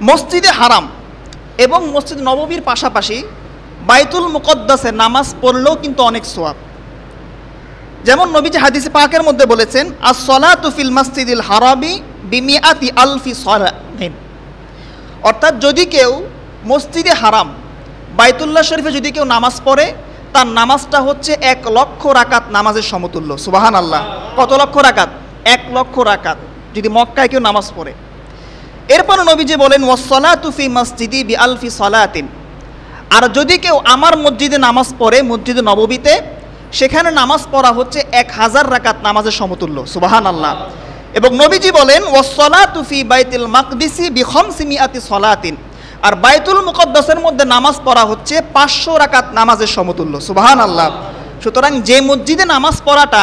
মসজিদে হারাম এবং মসজিদ নববীর পাশাপাশি বাইতুল মুকদ্দাসে নামাজ পড়লেও কিন্তু অনেক সওয়াব। যেমন নবীজি হাদিসে পাকের মধ্যে বলেছেন, আস-সালাতু ফিল মাসজিদিল হারামি বিমিআতি আলফি সালাতিন। অর্থাৎ যদি কেউ মসজিদে হারাম বাইতুল্লাহ শরীফে যদি কেউ নামাজ পড়ে, তার নামাজটা হচ্ছে 1 লক্ষ রাকাত নামাজের সমতুল্য। সুবহানাল্লাহ। কত লক্ষ রাকাত? 1 লক্ষ রাকাত যদি মক্কায় কেউ নামাজ পড়ে। এরপর নবীজি বলেন, ওয়াস-সালাতু ফি মসজিদি বিআলফি সালাতিন। আর যদি কেউ আমার মসজিদে নামাজ পড়ে, মসজিদে নববীতে, সেখানে নামাজ পড়া হচ্ছে 1000 রাকাত নামাজের সমতুল্য। সুবহানাল্লাহ। এবং নবীজি বলেন, ওয়াস-সালাতু ফি বাইতুল মাকদিসি বিখামসিমিআতি সালাতিন। আর বাইতুল মুকদ্দাসের মধ্যে নামাজ পড়া হচ্ছে 500 রাকাত নামাজের সমতুল্য। সুবহানাল্লাহ। সুতরাং যে মসজিদে নামাজ পড়াটা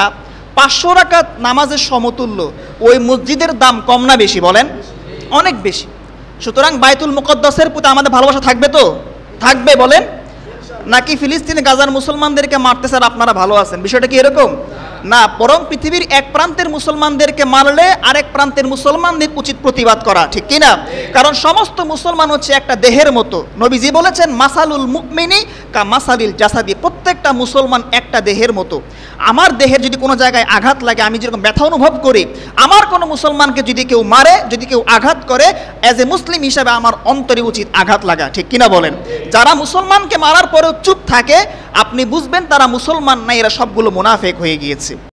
500 রাকাত নামাজের সমতুল্য, ওই মসজিদের দাম কম না বেশি বলেন? অনেক বেশি। সুতরাং বাইতুল মুকদ্দাসের প্রতি আমাদের ভালোবাসা থাকবে তো? থাকবে বলেন? নাকি ফিলিস্তিনে গাজার মুসলমানদেরকে মারতেছে আর আপনারা ভালো আছেন? বিষয়টা কি এরকম না, বরং পৃথিবীর এক প্রান্তের মুসলমানদেরকে মারলে আরেক প্রান্তের মুসলমানদের উচিত প্রতিবাদ করা, ঠিক কি না? কারণ সমস্ত মুসলমান হচ্ছে একটা দেহের মতো। নবীজি বলেছেন, মাসালুল মুমিনি কা মাসালিল জাসাদি। প্রত্যেকটা মুসলমান একটা দেহের মতো। আমার দেহের যদি কোনো জায়গায় আঘাত লাগে, আমি যেরকম ব্যথা অনুভব করি, আমার কোনো মুসলমানকে যদি কেউ মারে, যদি কেউ আঘাত করে, অ্যাজ এ মুসলিম হিসাবে আমার অন্তরে উচিত আঘাত লাগা, ঠিক কিনা বলেন? যারা মুসলমানকে মারার পরেও চুপ থাকে, আপনি বুঝবেন তারা মুসলমান না, এরা সবগুলো মুনাফিক হয়ে গিয়েছে।